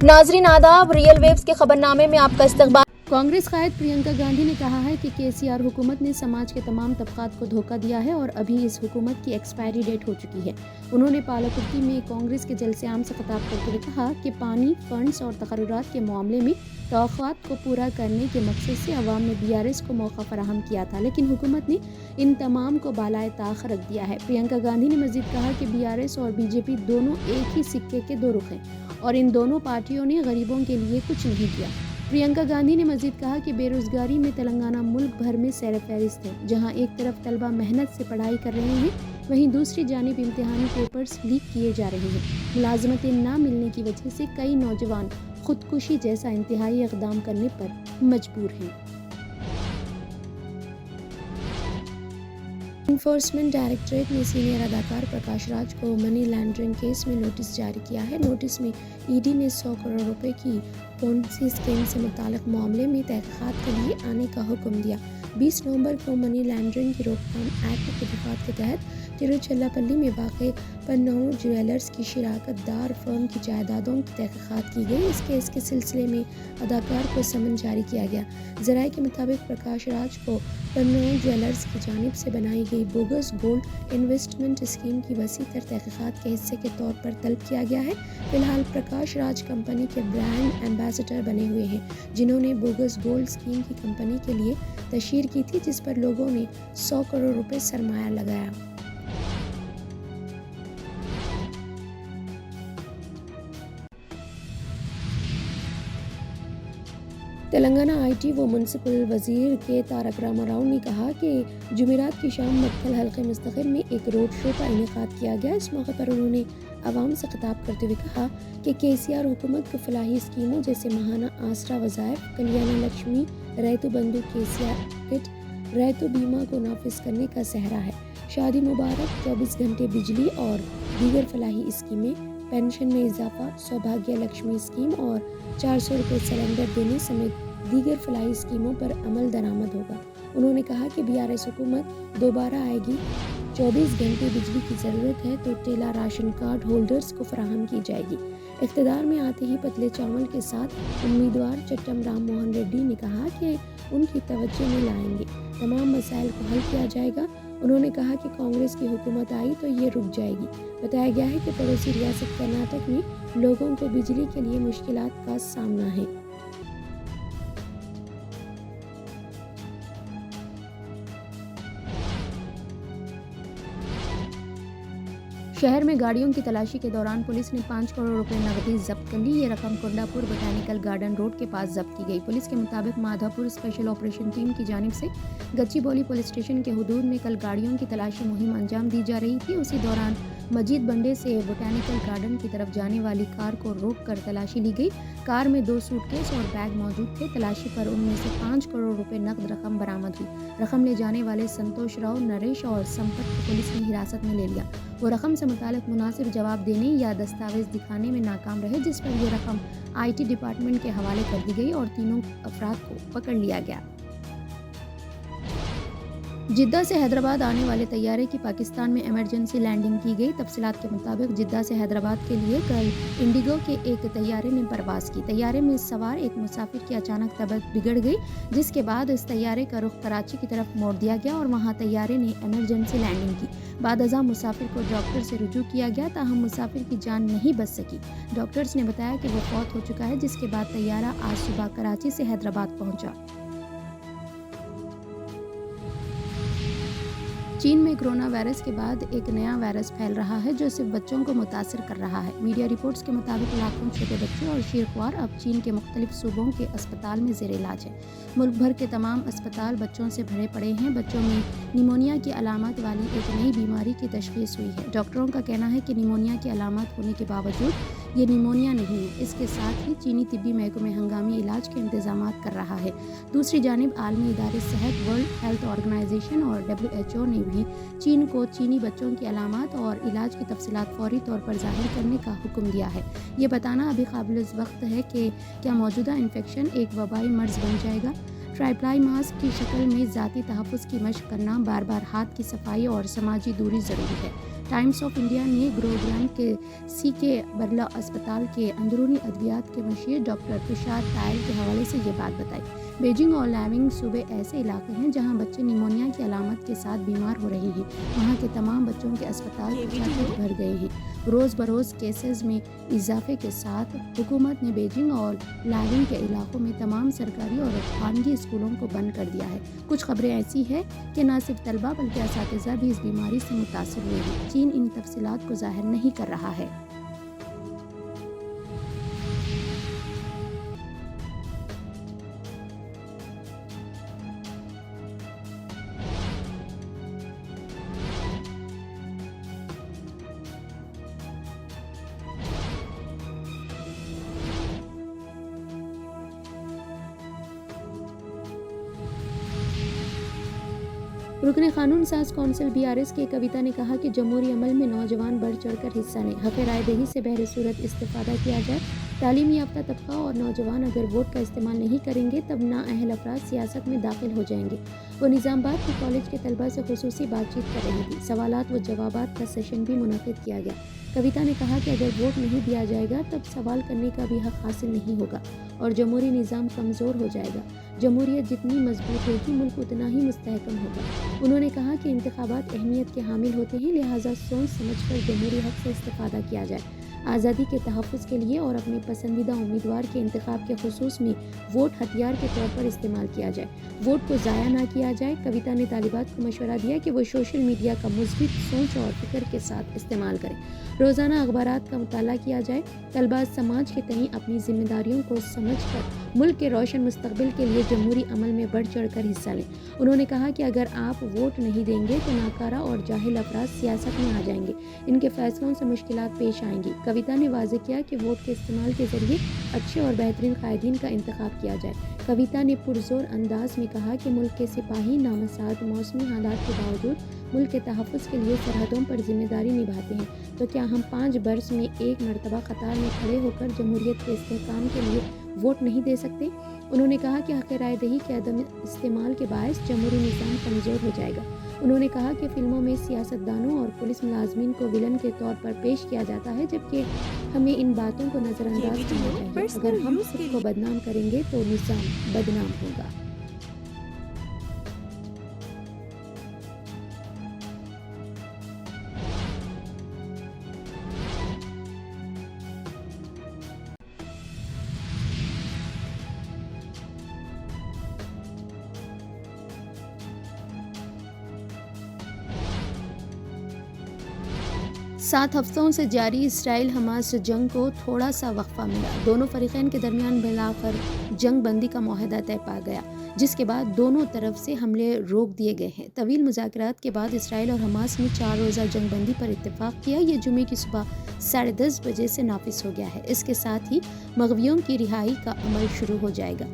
नाजरीन आदाब, real waves के खबरनामे में आपका इस्तकबाल। कांग्रेस कायद प्रियंका गांधी ने कहा है कि केसीआर हुकूमत ने समाज के तमाम तबकात को धोखा दिया है और अभी इस हुकूमत की एक्सपायरी डेट हो चुकी है। उन्होंने पालाकुर्ती में कांग्रेस के जलसे आम से खिताब करते हुए कहा कि पानी, फंड्स और तकर्रुरात के मामले में तवक्कुआत को पूरा करने के मकसद से अवाम ने बीआरएस को मौका फराहम किया था, लेकिन हुकूमत ने इन तमाम को बालाए ताख रख दिया है। प्रियंका गांधी ने मजीद कहा कि बीआरएस और बीजेपी दोनों एक ही सिक्के के दो रुख हैं और इन दोनों पार्टियों ने गरीबों के लिए कुछ नहीं किया। प्रियंका गांधी ने मजीद कहा कि बेरोजगारी में तेलंगाना मुल्क भर में सैर फहरिस्त है। जहां एक तरफ तलबा मेहनत से पढ़ाई कर रहे हैं, वहीं दूसरी जानिब इम्तिहानी पेपर्स लीक किए जा रहे हैं। मुलाजमतें न मिलने की वजह से कई नौजवान खुदकुशी जैसा इंतहाई इक़दाम करने पर मजबूर हैं। इन्फोर्समेंट डायरेक्टरेट ने सीनियर अदाकार प्रकाश राज को मनी लॉन्ड्रिंग केस में नोटिस जारी किया है। नोटिस में ईडी ने 100 करोड़ रुपए की पोंसी स्कीम से मुताल्लिक मामले में तहकीकात के लिए आने का हुक्म दिया। 20 नवंबर को मनी लॉन्ड्रिंग की रोकथाम एक्ट के दफात के तहत तिरुचिरापल्ली में वाक़ पन्नाऊ ज्वेलर्स की शिराकत दार फर्म की जायदादों की तहकीकात की गई। इस केस के सिलसिले में अदाकार को समन जारी किया गया। ज़राए के मुताबिक प्रकाश राज को पन्नाऊ ज्वेलर्स की जानिब से बनाई गई बोगस गोल्ड इन्वेस्टमेंट स्कीम की वसी तर तहकीकात के हिस्से के तौर पर तलब किया गया है। फिलहाल प्रकाश राज कंपनी के ब्रांड एम्बेसडर बने हुए हैं, जिन्होंने बोगस गोल्ड स्कीम की कंपनी के लिए तशहीर की थी, जिस पर लोगों ने 100 करोड़ रुपए सरमाया लगाया। तेलंगाना आईटी व म्युनिसिपल वजीर के तारक रामाराव ने कहा कि जुमेरात की शाम मक्खल हल्के मुस्तकिल में एक रोड शो का इनेकाद किया गया। इस मौके पर उन्होंने आवाम से खिताब करते हुए कहा कि केसीआर हुकूमत को फलाही स्कीमों जैसे महाना आसरा वज़ाइफ, कल्याण लक्ष्मी, रैतु बंधु केसीआर किट, रैतु बीमा को नाफिज करने का सहरा है। शादी मुबारक, 24 घंटे बिजली और दीगर फलाही स्कीमें, पेंशन में इजाफा, सौभाग्य लक्ष्मी स्कीम और 400 रुपये सिलेंडर देने समेत दीगर फलाही स्कीमों पर अमल दरामद होगा। उन्होंने कहा कि बीआरएस हुकूमत दोबारा आएगी। 24 घंटे बिजली की ज़रूरत है तो टेला राशन कार्ड होल्डर्स को फराहम की जाएगी। इक़्तिदार में आते ही पतले चावल के साथ उम्मीदवार चट्टम राम मोहन रेड्डी ने कहा कि उनकी तवज्जो में लाएंगे, तमाम मसाइल को हल किया जाएगा। उन्होंने कहा कि कांग्रेस की हुकूमत आई तो ये रुक जाएगी। बताया गया है कि पड़ोसी रियासत कर्नाटक में लोगों को बिजली के लिए मुश्किलात का सामना है। शहर में गाड़ियों की तलाशी के दौरान पुलिस ने 5 करोड़ रुपए नकदी जब्त कर ली। ये रकम कोंडापुर बोटैनिकल गार्डन रोड के पास जब्त की गई। पुलिस के मुताबिक माधवपुर स्पेशल ऑपरेशन टीम की जानिब से गच्चीबौली पुलिस स्टेशन के हुदूद में कल गाड़ियों की तलाशी मुहिम अंजाम दी जा रही थी। उसी दौरान मजीद बंडे से बोटैनिकल गार्डन की तरफ जाने वाली कार को रोक कर तलाशी ली गई। कार में 2 सूटकेस और बैग मौजूद थे। तलाशी पर उनमें से 5 करोड़ रुपए नकद रकम बरामद हुई। रकम ले जाने वाले संतोष राव, नरेश और संपत को पुलिस ने हिरासत में ले लिया। वो रकम से मुतालिक मुनासिब जवाब देने या दस्तावेज दिखाने में नाकाम रहे, जिस पर यह रकम आईटी डिपार्टमेंट के हवाले कर दी गई और तीनों अफराद को पकड़ लिया गया। जिद्दा से हैदराबाद आने वाले तैयारे की पाकिस्तान में इमरजेंसी लैंडिंग की गई। तफसीलात के मुताबिक जिद्दा से हैदराबाद के लिए कल इंडिगो के एक तैयारे ने परवाज़ की। तैयारे में सवार एक मुसाफिर की अचानक तबीयत बिगड़ गई, जिसके बाद इस तैयारे का रुख कराची की तरफ मोड़ दिया गया और वहां तैयारे ने इमरजेंसी लैंडिंग की। बाद अज़ा मुसाफिर को डॉक्टर से रुजू किया गया, ताहम मुसाफिर की जान नहीं बच सकी। डॉक्टर्स ने बताया कि वो फौत हो चुका है, जिसके बाद तैयारा आज सुबह कराची से हैदराबाद पहुंचा। चीन में कोरोना वायरस के बाद एक नया वायरस फैल रहा है जो सिर्फ बच्चों को मुतासिर कर रहा है। मीडिया रिपोर्ट्स के मुताबिक लाखों छोटे बच्चे और शीरख्वार अब चीन के मुख्तलिफ सूबों के अस्पताल में ज़ेर इलाज है। मुल्क भर के तमाम अस्पताल बच्चों से भरे पड़े हैं। बच्चों में निमोनिया की अलामत वाली एक नई बीमारी की तशख़ीस हुई है। डॉक्टरों का कहना है कि निमोनिया की अलामत होने के बावजूद ये निमोनिया नहीं है। इसके साथ ही चीनी तिब्बी महकमे हंगामी इलाज के इंतजाम कर रहा है। दूसरी जानिब आलमी इदारे सेहत, वर्ल्ड हेल्थ ऑर्गेनाइजेशन और WHO ने भी चीन को चीनी बच्चों की अलामत और इलाज की तफसीलात फौरी तौर पर ज़ाहिर करने का हुक्म दिया है। ये बताना अभी काबिल वक्त है कि क्या मौजूदा इन्फेक्शन एक वबाई मर्ज बन जाएगा। ट्राइप्लाई मास्क की शक्ल में ज़ाती तहफ़्फ़ुज़ की मशक करना, बार बार हाथ की सफाई और समाजी दूरी ज़रूरी है। ٹائمز آف انڈیا نے گروگرام کے سی کے برلا اسپتال کے اندرونی ادویات کے مشیر ڈاکٹر تشار تائل کے حوالے سے یہ بات بتائی۔ بیجنگ اور لاونگ صوبے ایسے علاقے ہیں جہاں بچے نیمونیا کی علامت کے ساتھ بیمار ہو رہے ہیں۔ وہاں کے تمام بچوں کے اسپتال بھر گئے ہیں۔ روز بروز کیسز میں اضافے کے ساتھ حکومت نے بیجنگ اور لاونگ کے علاقوں میں تمام سرکاری اور خانگی اسکولوں کو بند کر دیا ہے۔ کچھ خبریں ایسی ہیں کہ نہ صرف طلبہ بلکہ اساتذہ بھی اس بیماری سے متاثر ہوئے ہیں۔ چین ان تفصیلات کو ظاہر نہیں کر رہا ہے۔ رکن قانون ساز کونسل BRS کے کویتا نے کہا کہ جمہوری عمل میں نوجوان بڑھ چڑھ کر حصہ لیں، حق رائے دہی سے بہر صورت استفادہ کیا جائے۔ تعلیم یافتہ طبقہ اور نوجوان اگر ووٹ کا استعمال نہیں کریں گے تب نااہل افراد سیاست میں داخل ہو جائیں گے۔ وہ نظام آباد کے کالج کے طلبہ سے خصوصی بات چیت کر رہی تھی۔ سوالات و جوابات کا سیشن بھی منعقد کیا گیا۔ کویتا نے کہا کہ اگر ووٹ نہیں دیا جائے گا تب سوال کرنے کا بھی حق حاصل نہیں ہوگا اور جمہوری نظام کمزور ہو جائے گا۔ جمہوریت جتنی مضبوط ہوگی ملک اتنا ہی مستحکم ہوگا۔ انہوں نے کہا کہ انتخابات اہمیت کے حامل ہوتے ہیں، لہٰذا سوچ سمجھ کر جمہوری حق سے استفادہ کیا جائے۔ آزادی کے تحفظ کے لیے اور اپنے پسندیدہ امیدوار کے انتخاب کے خصوص میں ووٹ ہتھیار کے طور پر استعمال کیا جائے، ووٹ کو ضائع نہ کیا جائے۔ کویتا نے طالبات کو مشورہ دیا کہ وہ سوشل میڈیا کا مثبت سوچ اور فکر کے ساتھ استعمال کریں، روزانہ اخبارات کا مطالعہ کیا جائے، طلباء سماج کے تئیں اپنی ذمہ داریوں کو سمجھ کر ملک کے روشن مستقبل کے لیے جمہوری عمل میں بڑھ چڑھ کر حصہ لیں۔ انہوں نے کہا کہ اگر آپ ووٹ نہیں دیں گے تو ناکارہ اور جاہل افراد سیاست میں آ جائیں گے، ان کے فیصلوں سے مشکلات پیش آئیں گی۔ کویتا نے واضح کیا کہ ووٹ کے استعمال کے ذریعے اچھے اور بہترین قائدین کا انتخاب کیا جائے۔ کویتا نے پرزور انداز میں کہا کہ ملک کے سپاہی نامساعد موسمی حالات کے باوجود ملک کے تحفظ کے لیے سرحدوں پر ذمہ داری نبھاتے ہیں، تو کیا ہم 5 برس میں ایک مرتبہ قطار میں کھڑے ہو کر جمہوریت کے استحکام کے لیے ووٹ نہیں دے سکتے؟ انہوں نے کہا کہ حق رائے دہی کے عدم استعمال کے باعث جمہوری نظام کمزور ہو جائے گا۔ انہوں نے کہا کہ فلموں میں سیاستدانوں اور پولیس ملازمین کو ویلن کے طور پر پیش کیا جاتا ہے، جبکہ ہمیں ان باتوں کو نظر انداز کرنا چاہیے۔ اگر ہم خود کو بدنام کریں گے تو نظام بدنام ہوگا۔ سات ہفتوں سے جاری اسرائیل حماس جنگ کو تھوڑا سا وقفہ ملا۔ دونوں فریقین کے درمیان بالآخر جنگ بندی کا معاہدہ طے پا گیا، جس کے بعد دونوں طرف سے حملے روک دیے گئے ہیں۔ طویل مذاکرات کے بعد اسرائیل اور حماس نے 4 روزہ جنگ بندی پر اتفاق کیا۔ یہ جمعے کی صبح 10:30 بجے سے نافذ ہو گیا ہے۔ اس کے ساتھ ہی مغویوں کی رہائی کا عمل شروع ہو جائے گا۔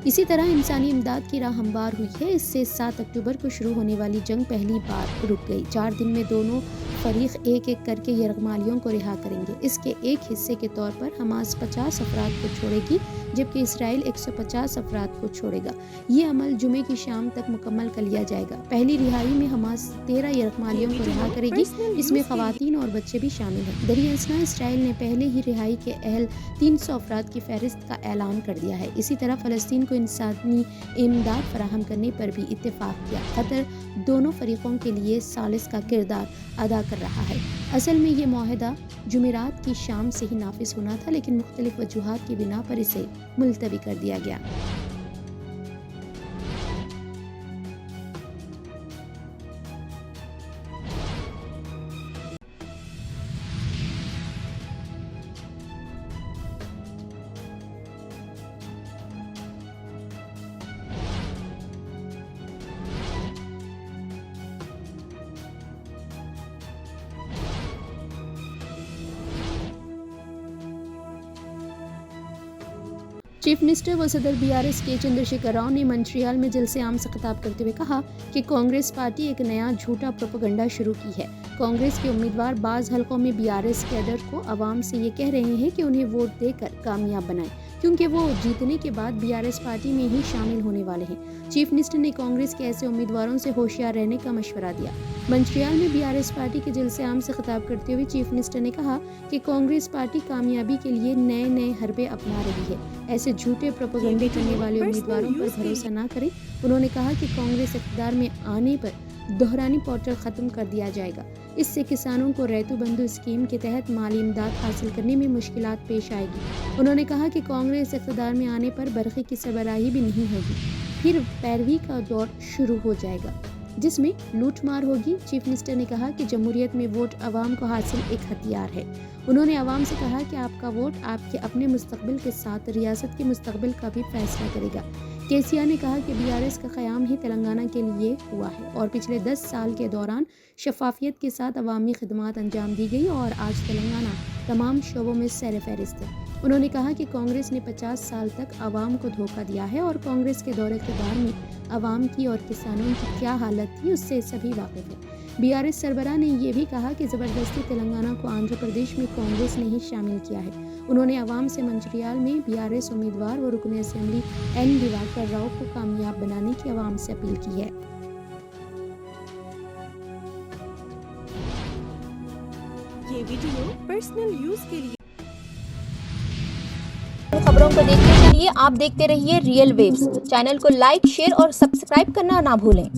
اسی طرح انسانی امداد کی راہ ہموار ہوئی ہے۔ اس سے 7 اکتوبر کو شروع ہونے والی جنگ پہلی بار رک گئی۔ 4 دن میں دونوں فریق ایک ایک کر کے یرغمالیوں کو رہا کریں گے۔ اس کے ایک حصے کے طور پر حماس 50 افراد کو چھوڑے گی، جبکہ اسرائیل 150 افراد کو چھوڑے گا۔ یہ عمل جمعے کی شام تک مکمل کر لیا جائے گا۔ پہلی رہائی میں حماس 13 یرغمالیوں کو رہا کرے گی، اس میں خواتین اور بچے بھی شامل ہیں۔ دریں اثنا اسرائیل نے پہلے ہی رہائی کے اہل 300 افراد کی فہرست کا اعلان کر دیا ہے۔ اسی طرح فلسطین کو انسانی امداد فراہم کرنے پر بھی اتفاق کیا۔ قطر دونوں فریقوں کے لیے ثالث کا کردار ادا کر رہا ہے۔ اصل میں یہ معاہدہ جمعرات کی شام سے ہی نافذ ہونا تھا، لیکن مختلف وجوہات کی بنا پر اسے ملتوی کر دیا گیا۔ چیف منسٹر و صدر BRS کے چندر شیکھر راؤ نے مونٹریال میں جلسے عام سے خطاب کرتے ہوئے کہا کہ کانگریس پارٹی ایک نیا جھوٹا پروپیگنڈا شروع کی ہے۔ کانگریس کے امیدوار بعض حلقوں میں BRS کیڈر کو عوام سے یہ کہہ رہے ہیں کہ انہیں ووٹ دے کر کامیاب بنائیں، क्योंकि वो जीतने के बाद बीआरएस पार्टी में ही शामिल होने वाले हैं। चीफ मिनिस्टर ने कांग्रेस के ऐसे उम्मीदवारों से होशियार रहने का मशवरा दिया। मंचियाल में बीआरएस पार्टी के जलसे आम से खिताब करते हुए चीफ मिनिस्टर ने कहा कि कांग्रेस पार्टी कामयाबी के लिए नए नए हरबे अपना रही है। ऐसे झूठे प्रोपेगेंडे करने वाले उम्मीदवारों पर भरोसा न करें। उन्होंने कहा कि कांग्रेस इक़्तिदार में आने पर दोहरानी पोर्टल खत्म कर दिया जाएगा। इससे किसानों को रैतु बंधु स्कीम के तहत माली इमदाद हासिल करने में मुश्किलात पेश आएगी। उन्होंने कहा कि कांग्रेस इक़्तिदार में आने पर बरक़ी की सरबराही भी नहीं होगी, फिर पैरवी का दौर शुरू हो जाएगा जिसमें लूटमार होगी। चीफ मिनिस्टर ने कहा कि जमहूरियत में वोट अवाम को हासिल एक हथियार है। उन्होंने अवाम से कहा कि आपका वोट आपके अपने मुस्तकबिल के साथ रियासत के मुस्तकबिल का भी फैसला करेगा। केसीआर ने कहा कि बीआरएस का क़याम ही तेलंगाना के लिए हुआ है और पिछले 10 साल के दौरान शफाफियत के साथ अवामी खिदमात अंजाम दी गई और आज तेलंगाना तमाम शोबों में सर फहरिस्त है। उन्होंने कहा कि कांग्रेस ने 50 साल तक आवाम को धोखा दिया है और कांग्रेस के दौरे इक़्तिदार में आवाम की और किसानों की क्या हालत थी उससे सभी वाकिफ़ हैं। बीआरएस सरबराह ने यह भी कहा कि ज़बरदस्ती तेलंगाना को आंध्र प्रदेश में कांग्रेस ने ही शामिल किया है। उन्होंने आवाम से मंचियाल में बीआरएस उम्मीदवार व रुकन असेंबली एन दिवाकर राव को कामयाब बनाने की आवाम से अपील की है। ये वीडियो पर्सनल यूज के लिए। खबरों को देखने के लिए आप देखते रहिए रियल वेव्स। चैनल को लाइक, शेयर और सब्सक्राइब करना ना भूलें।